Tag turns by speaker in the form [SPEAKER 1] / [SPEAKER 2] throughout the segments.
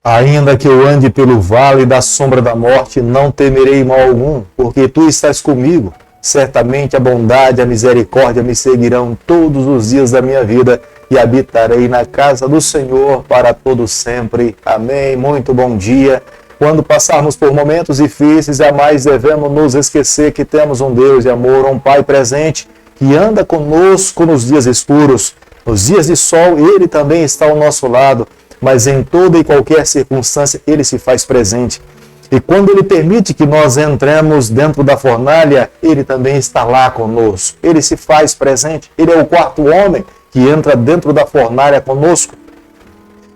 [SPEAKER 1] Ainda que eu ande pelo vale da sombra da morte, não temerei mal algum, porque tu estás comigo. Certamente a bondade e a misericórdia me seguirão todos os dias da minha vida e habitarei na casa do Senhor para todo sempre. Amém. Muito bom dia. Quando passarmos por momentos difíceis, jamais devemos nos esquecer que temos um Deus de amor, um Pai presente, que anda conosco nos dias escuros. Nos dias de sol, Ele também está ao nosso lado, mas em toda e qualquer circunstância, Ele se faz presente. E quando Ele permite que nós entremos dentro da fornalha, Ele também está lá conosco. Ele se faz presente. Ele é o quarto homem que entra dentro da fornalha conosco.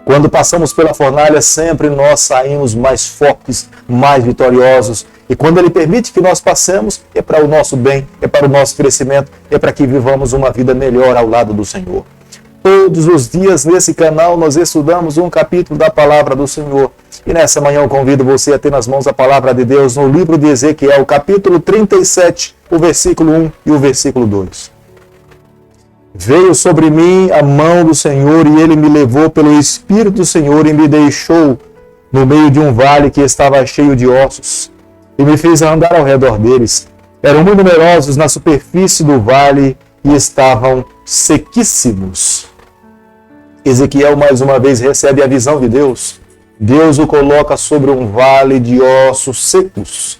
[SPEAKER 1] Quando passamos pela fornalha, sempre nós saímos mais fortes, mais vitoriosos. E quando Ele permite que nós passemos, é para o nosso bem, é para o nosso crescimento, é para que vivamos uma vida melhor ao lado do Senhor. Todos os dias nesse canal nós estudamos um capítulo da Palavra do Senhor. E nessa manhã eu convido você a ter nas mãos a Palavra de Deus no livro de Ezequiel, capítulo 37, o versículo 1 e o versículo 2. Veio sobre mim a mão do Senhor e Ele me levou pelo Espírito do Senhor e me deixou no meio de um vale que estava cheio de ossos. E me fez andar ao redor deles. Eram muito numerosos na superfície do vale e estavam sequíssimos. Ezequiel mais uma vez recebe a visão de Deus. Deus o coloca sobre um vale de ossos secos.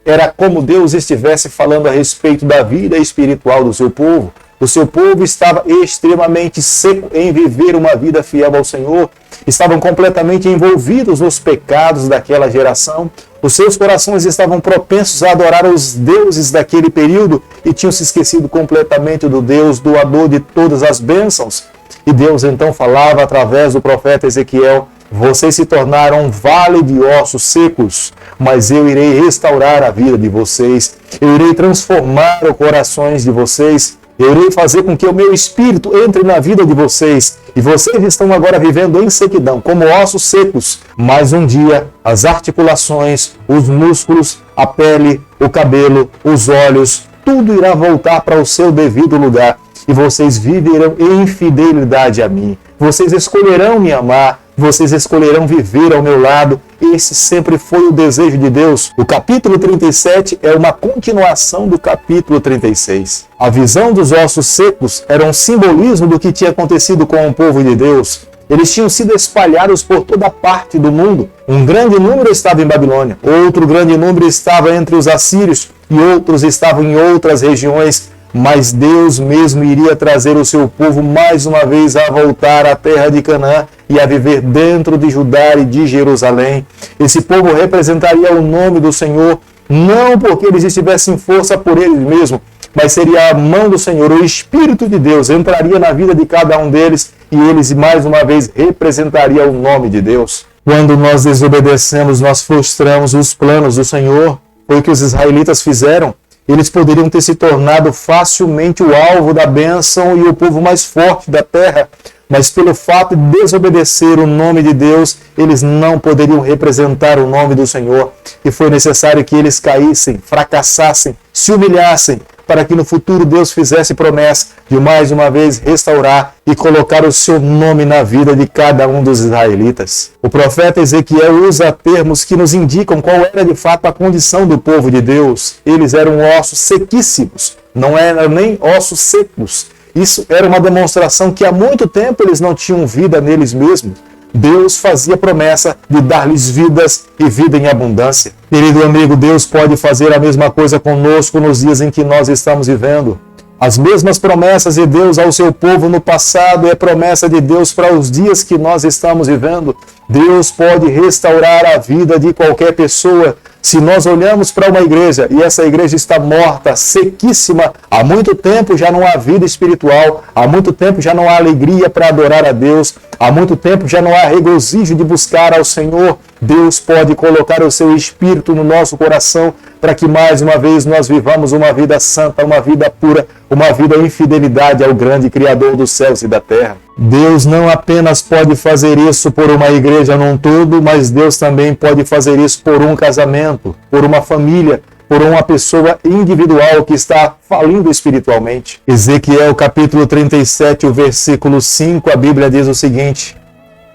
[SPEAKER 1] Era como Deus estivesse falando a respeito da vida espiritual do seu povo. O seu povo estava extremamente seco em viver uma vida fiel ao Senhor. Estavam completamente envolvidos nos pecados daquela geração. Os seus corações estavam propensos a adorar os deuses daquele período e tinham se esquecido completamente do Deus, doador de todas as bênçãos. E Deus então falava através do profeta Ezequiel: vocês se tornaram um vale de ossos secos, mas eu irei restaurar a vida de vocês. Eu irei transformar os corações de vocês. Eu irei fazer com que o meu espírito entre na vida de vocês. E vocês estão agora vivendo em sequidão, como ossos secos. Mas um dia, as articulações, os músculos, a pele, o cabelo, os olhos, tudo irá voltar para o seu devido lugar. E vocês viverão em fidelidade a mim. Vocês escolherão me amar. Vocês escolherão viver ao meu lado. Esse sempre foi o desejo de Deus. O capítulo 37 é uma continuação do capítulo 36. A visão dos ossos secos era um simbolismo do que tinha acontecido com o povo de Deus. Eles tinham sido espalhados por toda parte do mundo. Um grande número estava em Babilônia, outro grande número estava entre os assírios e outros estavam em outras regiões. Mas Deus mesmo iria trazer o seu povo mais uma vez a voltar à terra de Canaã e a viver dentro de Judá e de Jerusalém. Esse povo representaria o nome do Senhor, não porque eles estivessem força por eles mesmos, mas seria a mão do Senhor, o Espírito de Deus entraria na vida de cada um deles e eles mais uma vez representariam o nome de Deus. Quando nós desobedecemos, nós frustramos os planos do Senhor. Foi o que os israelitas fizeram. Eles poderiam ter se tornado facilmente o alvo da bênção e o povo mais forte da terra, mas pelo fato de desobedecer o nome de Deus, eles não poderiam representar o nome do Senhor. E foi necessário que eles caíssem, fracassassem, se humilhassem, para que no futuro Deus fizesse promessa de mais uma vez restaurar e colocar o seu nome na vida de cada um dos israelitas. O profeta Ezequiel usa termos que nos indicam qual era de fato a condição do povo de Deus. Eles eram ossos sequíssimos, não eram nem ossos secos. Isso era uma demonstração que há muito tempo eles não tinham vida neles mesmos. Deus fazia promessa de dar-lhes vidas e vida em abundância. Querido amigo, Deus pode fazer a mesma coisa conosco nos dias em que nós estamos vivendo. As mesmas promessas de Deus ao seu povo no passado é promessa de Deus para os dias que nós estamos vivendo. Deus pode restaurar a vida de qualquer pessoa. Se nós olhamos para uma igreja e essa igreja está morta, sequíssima, há muito tempo já não há vida espiritual, há muito tempo já não há alegria para adorar a Deus, há muito tempo já não há regozijo de buscar ao Senhor, Deus pode colocar o seu Espírito no nosso coração para que mais uma vez nós vivamos uma vida santa, uma vida pura, uma vida em fidelidade ao grande Criador dos céus e da terra. Deus não apenas pode fazer isso por uma igreja num todo, mas Deus também pode fazer isso por um casamento, por uma família, por uma pessoa individual que está falindo espiritualmente. Ezequiel capítulo 37, o versículo 5, a Bíblia diz o seguinte: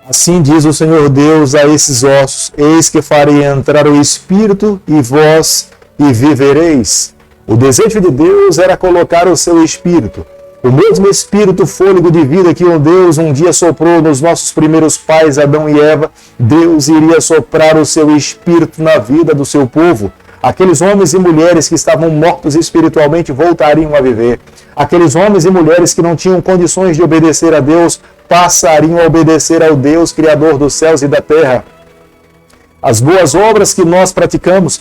[SPEAKER 1] Assim diz o Senhor Deus a esses ossos: eis que farei entrar o Espírito e vós e vivereis. O desejo de Deus era colocar o seu Espírito. O mesmo Espírito, fôlego de vida que Deus um dia soprou nos nossos primeiros pais, Adão e Eva, Deus iria soprar o seu Espírito na vida do seu povo. Aqueles homens e mulheres que estavam mortos espiritualmente voltariam a viver. Aqueles homens e mulheres que não tinham condições de obedecer a Deus passariam a obedecer ao Deus Criador dos céus e da terra. As boas obras que nós praticamos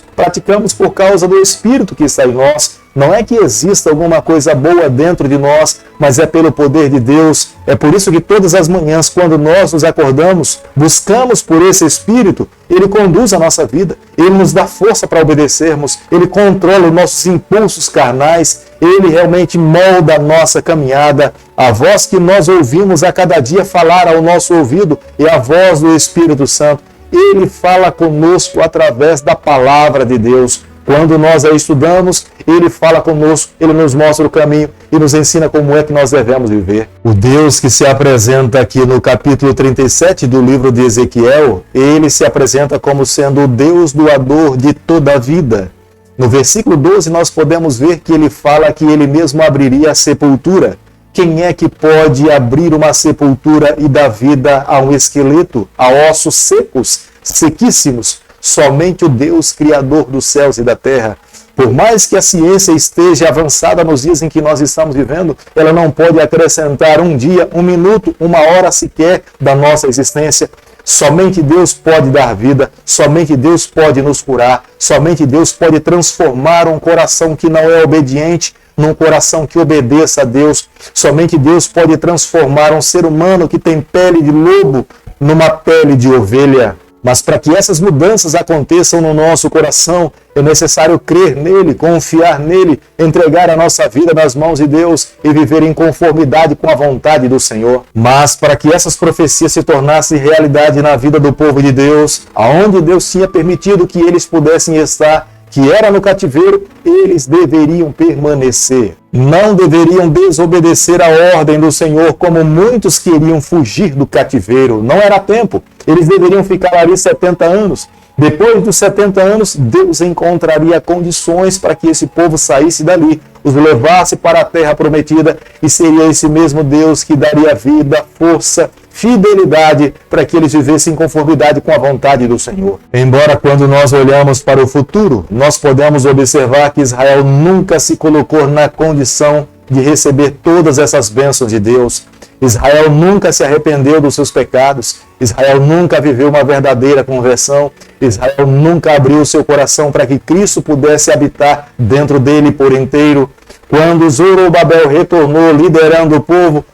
[SPEAKER 1] por causa do Espírito que está em nós. Não é que exista alguma coisa boa dentro de nós, mas é pelo poder de Deus. É por isso que todas as manhãs, quando nós nos acordamos, buscamos por esse Espírito, Ele conduz a nossa vida, Ele nos dá força para obedecermos, Ele controla os nossos impulsos carnais, Ele realmente molda a nossa caminhada. A voz que nós ouvimos a cada dia falar ao nosso ouvido é a voz do Espírito Santo. Ele fala conosco através da palavra de Deus. Quando nós a estudamos, Ele fala conosco, Ele nos mostra o caminho e nos ensina como é que nós devemos viver. O Deus que se apresenta aqui no capítulo 37 do livro de Ezequiel, Ele se apresenta como sendo o Deus doador de toda a vida. No versículo 12 nós podemos ver que Ele fala que Ele mesmo abriria a sepultura. Quem é que pode abrir uma sepultura e dar vida a um esqueleto, a ossos secos, sequíssimos? Somente o Deus Criador dos céus e da terra. Por mais que a ciência esteja avançada nos dias em que nós estamos vivendo, ela não pode acrescentar um dia, um minuto, uma hora sequer da nossa existência. Somente Deus pode dar vida, somente Deus pode nos curar, somente Deus pode transformar um coração que não é obediente num coração que obedeça a Deus. Somente Deus pode transformar um ser humano que tem pele de lobo numa pele de ovelha. Mas para que essas mudanças aconteçam no nosso coração, é necessário crer nele, confiar nele, entregar a nossa vida nas mãos de Deus e viver em conformidade com a vontade do Senhor. Mas para que essas profecias se tornassem realidade na vida do povo de Deus, aonde Deus tinha permitido que eles pudessem estar, que era no cativeiro, eles deveriam permanecer. Não deveriam desobedecer a ordem do Senhor, como muitos queriam fugir do cativeiro. Não era tempo. Eles deveriam ficar ali 70 anos. Depois dos 70 anos, Deus encontraria condições para que esse povo saísse dali, os levasse para a terra prometida, e seria esse mesmo Deus que daria vida, força, fidelidade para que eles vivessem em conformidade com a vontade do Senhor. Embora quando nós olhamos para o futuro, nós podemos observar que Israel nunca se colocou na condição de receber todas essas bênçãos de Deus. Israel nunca se arrependeu dos seus pecados. Israel nunca viveu uma verdadeira conversão. Israel nunca abriu seu coração para que Cristo pudesse habitar dentro dele por inteiro. Quando Zorobabel retornou liderando o povo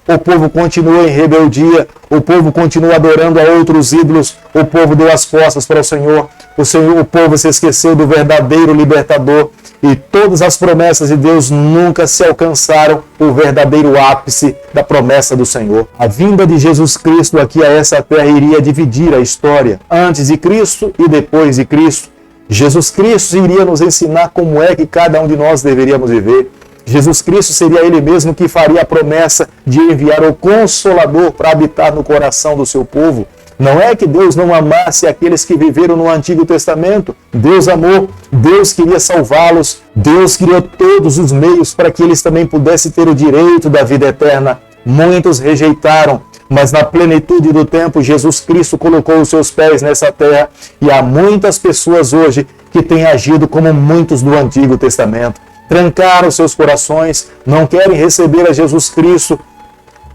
[SPEAKER 1] continuou em rebeldia, o povo continuou adorando a outros ídolos, o povo deu as costas para o Senhor, o povo se esqueceu do verdadeiro libertador, e todas as promessas de Deus nunca se alcançaram o verdadeiro ápice da promessa do Senhor. A vinda de Jesus Cristo aqui a essa terra iria dividir a história, antes de Cristo e depois de Cristo. Jesus Cristo iria nos ensinar como é que cada um de nós deveríamos viver. Jesus Cristo seria Ele mesmo que faria a promessa de enviar o Consolador para habitar no coração do seu povo. Não é que Deus não amasse aqueles que viveram no Antigo Testamento. Deus amou, Deus queria salvá-los, Deus criou todos os meios para que eles também pudessem ter o direito da vida eterna. Muitos rejeitaram, mas na plenitude do tempo, Jesus Cristo colocou os seus pés nessa terra, e há muitas pessoas hoje que têm agido como muitos do Antigo Testamento. Trancaram seus corações, não querem receber a Jesus Cristo.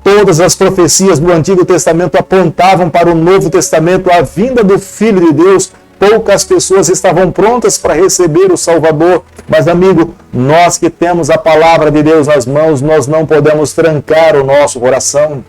[SPEAKER 1] Todas as profecias do Antigo Testamento apontavam para o Novo Testamento, a vinda do Filho de Deus. Poucas pessoas estavam prontas para receber o Salvador. Mas, amigo, nós que temos a palavra de Deus nas mãos, nós não podemos trancar o nosso coração.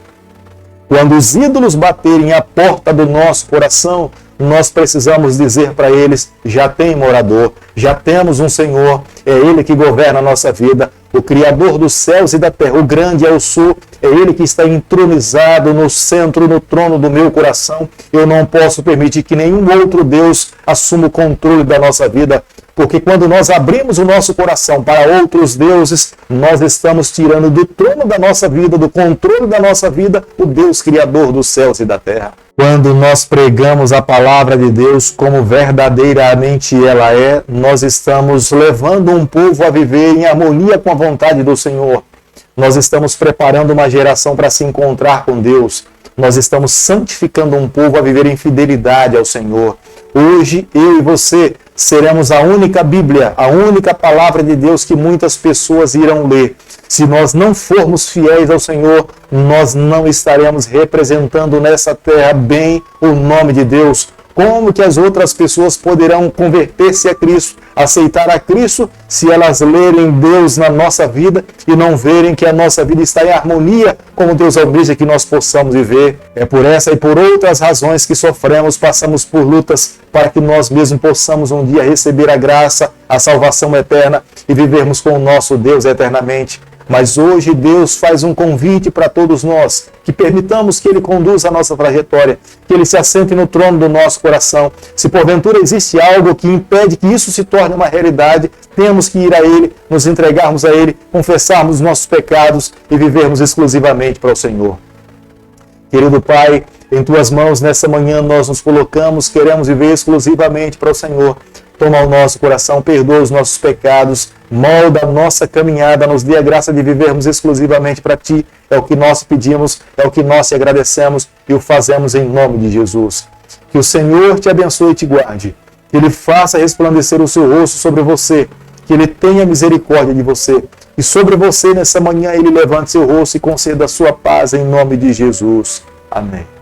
[SPEAKER 1] Quando os ídolos baterem à porta do nosso coração, nós precisamos dizer para eles: já tem morador, já temos um Senhor, é Ele que governa a nossa vida, o Criador dos céus e da terra, o grande é o sul, é Ele que está entronizado no centro, no trono do meu coração. Eu não posso permitir que nenhum outro Deus assuma o controle da nossa vida. Porque quando nós abrimos o nosso coração para outros deuses, nós estamos tirando do trono da nossa vida, do controle da nossa vida, o Deus Criador dos céus e da terra. Quando nós pregamos a palavra de Deus como verdadeiramente ela é, nós estamos levando um povo a viver em harmonia com a vontade do Senhor. Nós estamos preparando uma geração para se encontrar com Deus. Nós estamos santificando um povo a viver em fidelidade ao Senhor. Hoje, eu e você seremos a única Bíblia, a única palavra de Deus que muitas pessoas irão ler. Se nós não formos fiéis ao Senhor, nós não estaremos representando nessa terra bem o nome de Deus. Como que as outras pessoas poderão converter-se a Cristo, aceitar a Cristo, se elas lerem Deus na nossa vida e não verem que a nossa vida está em harmonia com Deus almeja que nós possamos viver? É por essa e por outras razões que sofremos, passamos por lutas para que nós mesmos possamos um dia receber a graça, a salvação eterna e vivermos com o nosso Deus eternamente. Mas hoje Deus faz um convite para todos nós, que permitamos que Ele conduza a nossa trajetória, que Ele se assente no trono do nosso coração. Se porventura existe algo que impede que isso se torne uma realidade, temos que ir a Ele, nos entregarmos a Ele, confessarmos os nossos pecados e vivermos exclusivamente para o Senhor. Querido Pai, em Tuas mãos nessa manhã nós nos colocamos, queremos viver exclusivamente para o Senhor. Toma o nosso coração, perdoa os nossos pecados, molda a nossa caminhada, nos dê a graça de vivermos exclusivamente para Ti. É o que nós pedimos, é o que nós te agradecemos e o fazemos em nome de Jesus. Que o Senhor te abençoe e te guarde, que Ele faça resplandecer o seu rosto sobre você, que Ele tenha misericórdia de você e sobre você nessa manhã Ele levante seu rosto e conceda a sua paz em nome de Jesus. Amém.